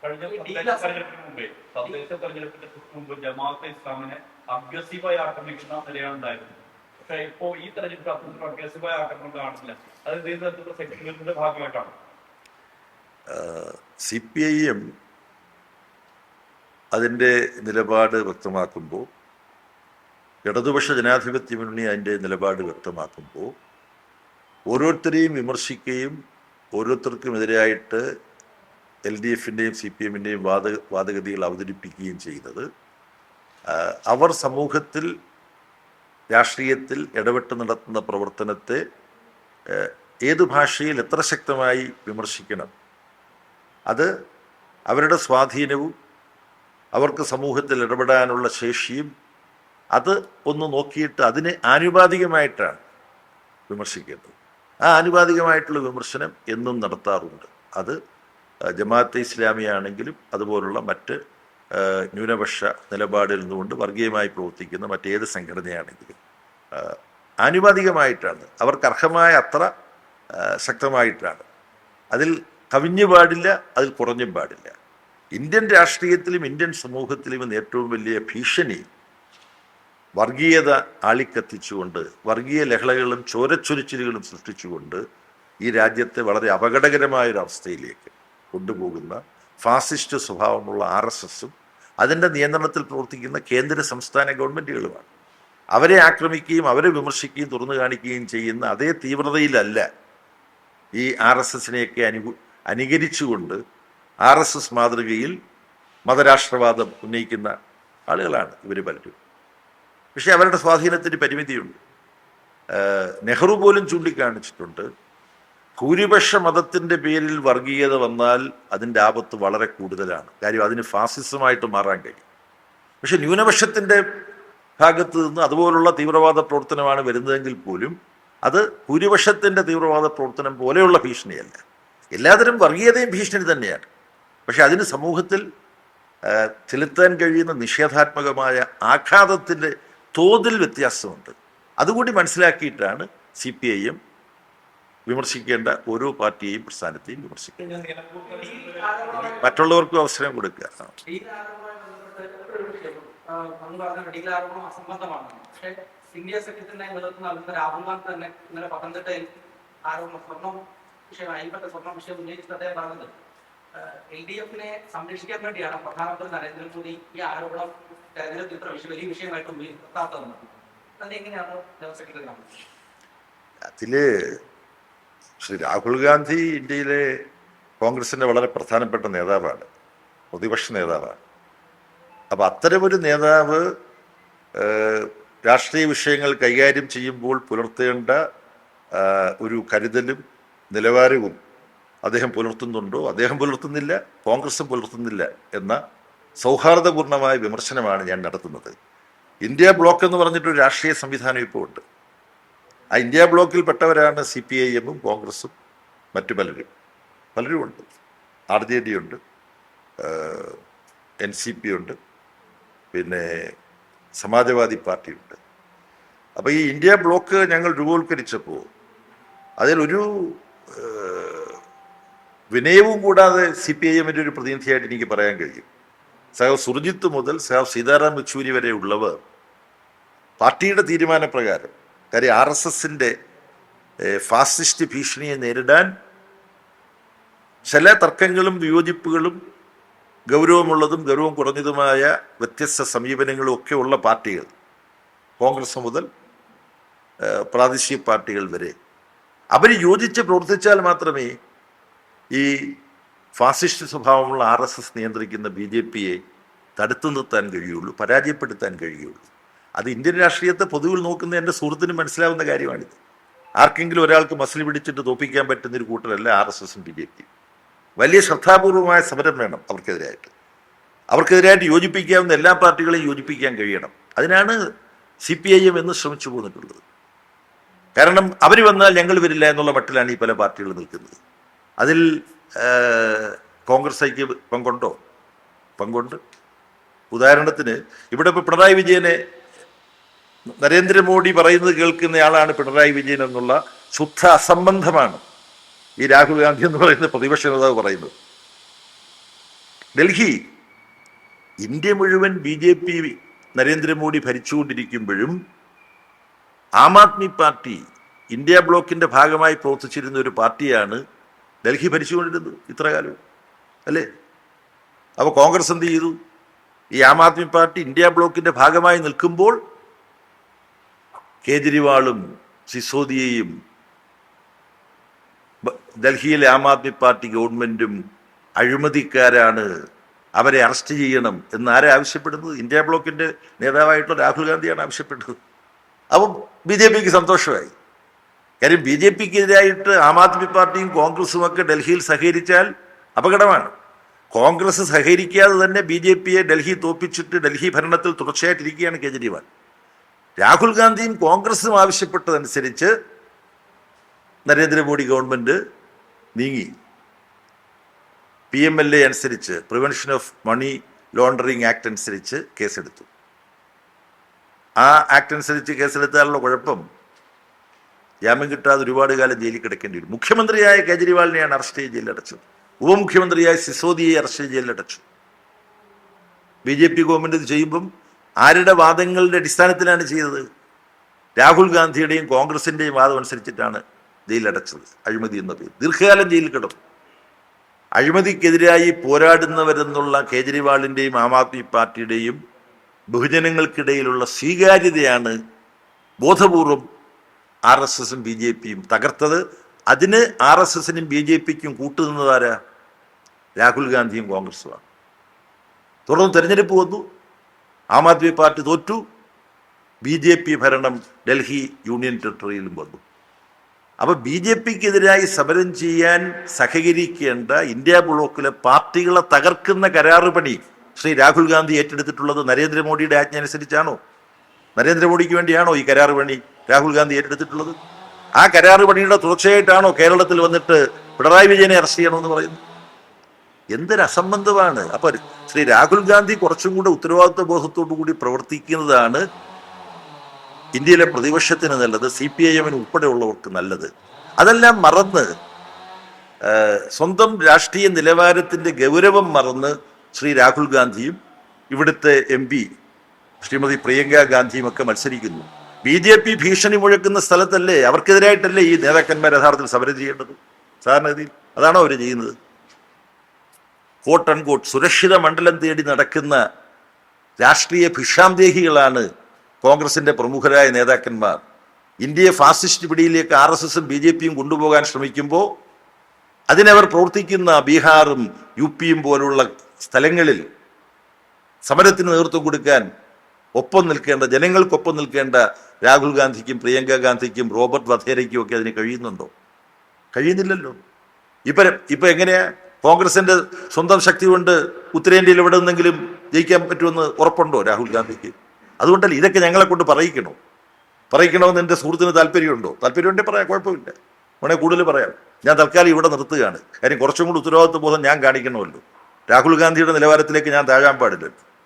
തദ്ദേശ തെരഞ്ഞെടുപ്പിന് മുമ്പ് ജമാഅത്തെ ഇസ്ലാമിനെ അഗ്രസീവായി ആക്രമിക്കുന്ന നിലയാണ് ഉണ്ടായിരുന്നത്. പക്ഷെ ഇപ്പോ ഈ തെരഞ്ഞെടുപ്പ് അത്തരത്തിൽ അഗ്രസീവായി ആക്രമണം കാണില്ല. അത് ഏത് തരത്തിലുള്ള സെക്യൂരിറ്റിയുടെ ഭാഗമായിട്ടാണ്? CPIM അതിൻ്റെ നിലപാട് വ്യക്തമാക്കുമ്പോൾ, ഇടതുപക്ഷ ജനാധിപത്യ മുന്നണി അതിൻ്റെ നിലപാട് വ്യക്തമാക്കുമ്പോൾ ഓരോരുത്തരെയും വിമർശിക്കുകയും ഓരോരുത്തർക്കുമെതിരായിട്ട് LDFൻ്റെയും CPIMൻ്റെയും വാദഗതികൾ അവതരിപ്പിക്കുകയും ചെയ്യുന്നത് അവർ സമൂഹത്തിൽ രാഷ്ട്രീയത്തിൽ ഇടപെട്ട് നടത്തുന്ന പ്രവർത്തനത്തെ ഏത് ഭാഷയിൽ എത്ര ശക്തമായി വിമർശിക്കണം, അത് അവരുടെ സ്വാധീനവും അവർക്ക് സമൂഹത്തിൽ ഇടപെടാനുള്ള ശേഷിയും അത് ഒന്ന് നോക്കിയിട്ട് അതിനെ ആനുപാതികമായിട്ടാണ് വിമർശിക്കേണ്ടത്. ആ ആനുപാതികമായിട്ടുള്ള വിമർശനം എന്നും നടത്താറുണ്ട്. അത് ജമാഅത്തെ ഇസ്ലാമി ആണെങ്കിലും അതുപോലുള്ള മറ്റ് ന്യൂനപക്ഷ നിലപാടിൽ നിന്നുകൊണ്ട് വർഗീയമായി പ്രവർത്തിക്കുന്ന മറ്റേത് സംഘടനയാണെങ്കിലും ആനുപാതികമായിട്ടാണ്, അവർക്ക് അർഹമായ അത്ര ശക്തമായിട്ടാണ്. അതിൽ കവിഞ്ഞു പാടില്ല, അതിൽ കുറഞ്ഞും പാടില്ല. ഇന്ത്യൻ രാഷ്ട്രീയത്തിലും ഇന്ത്യൻ സമൂഹത്തിലും ഇന്ന് ഏറ്റവും വലിയ ഭീഷണി വർഗീയത ആളിക്കത്തിച്ചുകൊണ്ട്, വർഗീയ ലഹളകളും ചോരച്ചൊരിച്ചിലുകളും സൃഷ്ടിച്ചുകൊണ്ട് ഈ രാജ്യത്തെ വളരെ അപകടകരമായൊരവസ്ഥയിലേക്ക് കൊണ്ടുപോകുന്ന ഫാസിസ്റ്റ് സ്വഭാവമുള്ള RSSും അതിൻ്റെ നിയന്ത്രണത്തിൽ പ്രവർത്തിക്കുന്ന കേന്ദ്ര സംസ്ഥാന ഗവൺമെൻറ്റുകളുമാണ്. അവരെ ആക്രമിക്കുകയും അവരെ വിമർശിക്കുകയും തുറന്നു കാണിക്കുകയും ചെയ്യുന്ന അതേ തീവ്രതയിലല്ല ഈ RSSനെയൊക്കെ അനുകരിച്ചുകൊണ്ട് RSS മാതൃകയിൽ മതരാഷ്ട്രവാദം ഉന്നയിക്കുന്ന ആളുകളാണ് ഇവർ പലരും. പക്ഷേ അവരുടെ സ്വാധീനത്തിന് പരിമിതിയുണ്ട്. നെഹ്റു പോലും ചൂണ്ടിക്കാണിച്ചിട്ടുണ്ട്, ഭൂരിപക്ഷ മതത്തിൻ്റെ പേരിൽ വർഗീയത വന്നാൽ അതിൻ്റെ ആപത്ത് വളരെ കൂടുതലാണ്. കാര്യം അതിന് ഫാസിസമായിട്ട് മാറാൻ കഴിയും. പക്ഷെ ന്യൂനപക്ഷത്തിൻ്റെ ഭാഗത്ത് നിന്ന് അതുപോലുള്ള തീവ്രവാദ പ്രവർത്തനമാണ് വരുന്നതെങ്കിൽ പോലും അത് ഭൂരിപക്ഷത്തിൻ്റെ തീവ്രവാദ പ്രവർത്തനം പോലെയുള്ള ഭീഷണിയല്ല. എല്ലാതരം വർഗീയതയും ഭീഷണി തന്നെയാണ്. പക്ഷെ അതിന് സമൂഹത്തിൽ ചെലുത്താൻ കഴിയുന്ന നിഷേധാത്മകമായ ആഘാതത്തിൻ്റെ തോതിൽ വ്യത്യാസമുണ്ട്. അതുകൂടി മനസ്സിലാക്കിയിട്ടാണ് CPIM വിമർശിക്കേണ്ട ഓരോ പാർട്ടിയെയും പ്രസ്ഥാനത്തെയും വിമർശിക്കുക. മറ്റുള്ളവർക്കും അവസരം കൊടുക്കുക. ഇന്ത്യ സഖ്യത്തിനായി നേതൃത്വം നൽകുന്ന രാഹുൽ ഗാന്ധി തന്നെ ഇന്നലെ പത്തനംതിട്ടയിൽ സ്വർണ്ണ വിഷയം ഉന്നയിച്ചിട്ട് അദ്ദേഹം പറഞ്ഞത് LDFനെ സംരക്ഷിക്കാൻ വേണ്ടിയാണ് പ്രധാനമന്ത്രി നരേന്ദ്രമോദി ഈ ആരോപണം തെരഞ്ഞെടുപ്പ് ഇത്ര വലിയ വിഷയമായിട്ട് ഉയർത്താത്തതെന്ന്. അതെങ്ങനെയാണ് ജനറൽ സെക്രട്ടറി കാണുന്നത്? അതില് ശ്രീ രാഹുൽ ഗാന്ധി ഇന്ത്യയിലെ കോൺഗ്രസിൻ്റെ വളരെ പ്രധാനപ്പെട്ട നേതാവാണ്, പ്രതിപക്ഷ നേതാവാണ്. അപ്പം അത്തരമൊരു നേതാവ് രാഷ്ട്രീയ വിഷയങ്ങൾ കൈകാര്യം ചെയ്യുമ്പോൾ പുലർത്തേണ്ട ഒരു കരുതലും നിലവാരവും അദ്ദേഹം പുലർത്തുന്നുണ്ടോ? അദ്ദേഹം പുലർത്തുന്നില്ല, കോൺഗ്രസും പുലർത്തുന്നില്ല എന്ന സൗഹാർദ്ദപൂർണമായ വിമർശനമാണ് ഞാൻ നടത്തുന്നത്. ഇന്ത്യ ബ്ലോക്ക് എന്ന് പറഞ്ഞിട്ടൊരു രാഷ്ട്രീയ സംവിധാനം ഇപ്പോൾ ഉണ്ട്. ആ ഇന്ത്യ ബ്ലോക്കിൽപ്പെട്ടവരാണ് CPIMും കോൺഗ്രസും മറ്റു പലരും ഉണ്ട്. RJD ഉണ്ട്, NCP ഉണ്ട്, പിന്നെ സമാജ്വാദി പാർട്ടിയുണ്ട്. അപ്പോൾ ഈ ഇന്ത്യ ബ്ലോക്ക് ഞങ്ങൾ രൂപവത്കരിച്ചപ്പോൾ അതിലൊരു വിനയവും കൂടാതെ CPIMൻ്റെ ഒരു പ്രതിനിധിയായിട്ട് എനിക്ക് പറയാൻ കഴിയും. സഹ സുർജിത്ത് മുതൽ സഹ സീതാറാം യെച്ചൂരി വരെ ഉള്ളവർ പാർട്ടിയുടെ തീരുമാനപ്രകാരം, കാര്യം RSSൻ്റെ ഫാസിസ്റ്റ് ഭീഷണിയെ നേരിടാൻ ചില തർക്കങ്ങളും വിയോജിപ്പുകളും ഗൗരവമുള്ളതും ഗൗരവം കുറഞ്ഞതുമായ വ്യത്യസ്ത സമീപനങ്ങളും ഒക്കെ ഉള്ള പാർട്ടികൾ, കോൺഗ്രസ് മുതൽ പ്രാദേശിക പാർട്ടികൾ വരെ, അവർ യോജിച്ച് പ്രവർത്തിച്ചാൽ മാത്രമേ ഈ ഫാസിസ്റ്റ് സ്വഭാവമുള്ള RSS നിയന്ത്രിക്കുന്ന BJPയെ തടുത്തു നിർത്താൻ കഴിയുള്ളൂ, പരാജയപ്പെടുത്താൻ കഴിയുള്ളൂ. അത് ഇന്ത്യൻ രാഷ്ട്രീയത്തെ പൊതുവിൽ നോക്കുന്ന എൻ്റെ സുഹൃത്തിന് മനസ്സിലാവുന്ന കാര്യമാണിത്. ആർക്കെങ്കിലും ഒരാൾക്ക് മസിൽ പിടിച്ചിട്ട് തോപ്പിക്കാൻ പറ്റുന്നൊരു കൂട്ടരല്ല RSSും BJPയും. വലിയ ശ്രദ്ധാപൂർവമായ സമരം വേണം അവർക്കെതിരായിട്ട് യോജിപ്പിക്കാവുന്ന എല്ലാ പാർട്ടികളെയും യോജിപ്പിക്കാൻ കഴിയണം. അതിനാണ് CPIM എന്ന് ശ്രമിച്ചു പോന്നിട്ടുള്ളത്. കാരണം അവർ വന്നാൽ ഞങ്ങൾ വരില്ല എന്നുള്ള മട്ടിലാണ് ഈ പല പാർട്ടികളും നിൽക്കുന്നത്. അതിൽ കോൺഗ്രസ് ഐക്യ പങ്കുണ്ട്. ഉദാഹരണത്തിന് ഇവിടെ ഇപ്പോൾ പിണറായി വിജയനെ നരേന്ദ്രമോദി പറയുന്നത് കേൾക്കുന്നയാളാണ് പിണറായി വിജയൻ എന്നുള്ള ശുദ്ധ അസംബന്ധമാണ് ഈ രാഹുൽ ഗാന്ധി എന്ന് പറയുന്ന പ്രതിപക്ഷ നേതാവ് പറയുന്നത്. ഡൽഹി ഇന്ത്യ മുഴുവൻ BJP Narendra Modi ഭരിച്ചുകൊണ്ടിരിക്കുമ്പോഴും Aam Aadmi party India ബ്ലോക്കിന്റെ ഭാഗമായി പ്രവർത്തിച്ചിരുന്ന ഒരു പാർട്ടിയാണ് ഡൽഹി ഭരിച്ചുകൊണ്ടിരുന്നത് ഇത്ര കാലം, അല്ലേ? അപ്പോൾ കോൺഗ്രസ് എന്ത് ചെയ്തു? ഈ ആം ആദ്മി പാർട്ടി ഇന്ത്യ ബ്ലോക്കിന്റെ ഭാഗമായി നിൽക്കുമ്പോൾ കേജ്രിവാളും സിസോദിയയും ഡൽഹിയിലെ ആം ആദ്മി പാർട്ടി ഗവൺമെന്റും അഴിമതിക്കാരാണ്, അവരെ അറസ്റ്റ് ചെയ്യണം എന്ന് ആരെ ആവശ്യപ്പെടുന്നത്? ഇന്ത്യ ബ്ലോക്കിന്റെ നേതാവായിട്ടുള്ള രാഹുൽ ഗാന്ധിയാണ് ആവശ്യപ്പെട്ടത്. അപ്പം BJPക്ക് സന്തോഷമായി. കാര്യം BJPക്കെതിരായിട്ട് ആം ആദ്മി പാർട്ടിയും കോൺഗ്രസും ഒക്കെ ഡൽഹിയിൽ സഹകരിച്ചാൽ അപകടമാണ്. കോൺഗ്രസ് സഹകരിക്കാതെ തന്നെ BJPയെ ഡൽഹി തോപ്പിച്ചിട്ട് ഡൽഹി ഭരണത്തിൽ തുടർച്ചയായിട്ടിരിക്കുകയാണ് കേജ്രിവാൾ. രാഹുൽ ഗാന്ധിയും കോൺഗ്രസും ആവശ്യപ്പെട്ടതനുസരിച്ച് നരേന്ദ്രമോദി ഗവൺമെന്റ് നീങ്ങി. PMLA അനുസരിച്ച്, prevention of money laundering act അനുസരിച്ച് കേസെടുത്തു. ആ ആക്ട് അനുസരിച്ച് കേസെടുത്താലുള്ള കുഴപ്പം ജാമ്യം കിട്ടാതെ ഒരുപാട് കാലം ജയിലിൽ കിടക്കേണ്ടി വരും. മുഖ്യമന്ത്രിയായ കേജ്രിവാളിനെയാണ് അറസ്റ്റ് ചെയ്ത് ജയിലിലടച്ചത്. ഉപമുഖ്യമന്ത്രിയായ സിസോദിയെ അറസ്റ്റ് ചെയ്ത് ജയിലിലടച്ചു. BJP ഗവൺമെന്റ് ഇത് ചെയ്യുമ്പം ആരുടെ വാദങ്ങളുടെ അടിസ്ഥാനത്തിലാണ് ചെയ്തത്? രാഹുൽ ഗാന്ധിയുടെയും കോൺഗ്രസിന്റെയും വാദം അനുസരിച്ചിട്ടാണ് ജയിലടച്ചത്. അഴിമതി എന്ന പേര് ദീർഘകാലം ജയിലിൽ കിടന്നു. അഴിമതിക്കെതിരായി പോരാടുന്നവരെന്നുള്ള കേജ്രിവാളിന്റെയും ആം ആദ്മി പാർട്ടിയുടെയും ബഹുജനങ്ങൾക്കിടയിലുള്ള സ്വീകാര്യതയാണ് ബോധപൂർവം RSSും BJPയും തകർത്തത്. അതിന് RSSനും BJPക്കും കൂട്ടുനിന്നതാരാ? രാഹുൽ ഗാന്ധിയും കോൺഗ്രസുമാണ്. തുടർന്ന് തെരഞ്ഞെടുപ്പ് വന്നു, ആം ആദ്മി പാർട്ടി തോറ്റു, BJP ഭരണം ഡൽഹി യൂണിയൻ ടെറിട്ടറിയിലും വന്നു. അപ്പൊ BJPക്കെതിരായി സമരം ചെയ്യാൻ സഹകരിക്കേണ്ട ഇന്ത്യ ബ്ലോക്കിലെ പാർട്ടികളെ തകർക്കുന്ന കരാറ് പണി ശ്രീ രാഹുൽ ഗാന്ധി ഏറ്റെടുത്തിട്ടുള്ളത് നരേന്ദ്രമോദിയുടെ ആജ്ഞ അനുസരിച്ചാണോ? നരേന്ദ്രമോദിക്ക് വേണ്ടിയാണോ ഈ കരാറ് പണി രാഹുൽ ഗാന്ധി ഏറ്റെടുത്തിട്ടുള്ളത്? ആ കരാറ് പണിയുടെ തുടർച്ചയായിട്ടാണോ കേരളത്തിൽ വന്നിട്ട് പിണറായി വിജയനെ അറസ്റ്റ് ചെയ്യണമെന്ന് പറയുന്നത്? എന്തൊരു അസംബന്ധമാണ്. അപ്പൊ ശ്രീ രാഹുൽ ഗാന്ധി കുറച്ചും കൂടെ ഉത്തരവാദിത്വ ബോധത്തോടു കൂടി പ്രവർത്തിക്കുന്നതാണ് ഇന്ത്യയിലെ പ്രതിപക്ഷത്തിന് നല്ലത്, CPIM-ന് ഉൾപ്പെടെയുള്ളവർക്ക് നല്ലത്. അതെല്ലാം മറന്ന്, സ്വന്തം രാഷ്ട്രീയ നിലവാരത്തിന്റെ ഗൗരവം മറന്ന് ശ്രീ രാഹുൽ ഗാന്ധിയും ഇവിടുത്തെ MP ശ്രീമതി പ്രിയങ്ക ഗാന്ധിയും ഒക്കെ മത്സരിക്കുന്നു. BJP ഭീഷണി മുഴക്കുന്ന സ്ഥലത്തല്ലേ, അവർക്കെതിരായിട്ടല്ലേ ഈ നേതാക്കന്മാർ യഥാർത്ഥത്തിൽ സമരം ചെയ്യേണ്ടത്? സാധാരണഗതിയിൽ അതാണോ അവർ ചെയ്യുന്നത്? കോട്ട് അൺകോട്ട് സുരക്ഷിത മണ്ഡലം തേടി നടക്കുന്ന രാഷ്ട്രീയ ഭിക്ഷാന്തേഹികളാണ് കോൺഗ്രസിന്റെ പ്രമുഖരായ നേതാക്കന്മാർ. ഇന്ത്യയെ ഫാസിസ്റ്റ് പിടിയിലേക്ക് RSSും BJPയും കൊണ്ടുപോകാൻ ശ്രമിക്കുമ്പോൾ അതിനവർ പ്രവർത്തിക്കുന്ന ബീഹാറും UPയും പോലുള്ള സ്ഥലങ്ങളിൽ സമരത്തിന് നേതൃത്വം കൊടുക്കാൻ ഒപ്പം നിൽക്കേണ്ട, ജനങ്ങൾക്കൊപ്പം നിൽക്കേണ്ട രാഹുൽ ഗാന്ധിക്കും പ്രിയങ്ക ഗാന്ധിക്കും റോബർട്ട് വധേരയ്ക്കും ഒക്കെ അതിന് കഴിയുന്നുണ്ടോ? കഴിയുന്നില്ലല്ലോ. ഇപ്പൊ എങ്ങനെയാ കോൺഗ്രസിന്റെ സ്വന്തം ശക്തി കൊണ്ട് ഉത്തരേന്ത്യയിൽ എവിടെ നിന്നെങ്കിലും ജയിക്കാൻ പറ്റുമെന്ന് ഉറപ്പുണ്ടോ രാഹുൽ ഗാന്ധിക്ക്? അതുകൊണ്ടല്ലേ ഇതൊക്കെ ഞങ്ങളെ കൊണ്ട് പറയിക്കണമെന്ന് എൻ്റെ സുഹൃത്തിന് താല്പര്യമുണ്ടോ? താല്പര്യമുണ്ടെങ്കിൽ പറയാം, കുഴപ്പമില്ല, വേണേൽ കൂടുതൽ പറയാം. ഞാൻ തൽക്കാലം ഇവിടെ നിർത്തുകയാണ്. കാര്യം കുറച്ചും കൂടി ഉത്തരവാദിത്വ ബോധം ഞാൻ കാണിക്കണമല്ലോ. രാഹുൽ ഗാന്ധിയുടെ നിലവാരത്തിലേക്ക് ഞാൻ താഴാൻ പാടില്ലല്ലോ.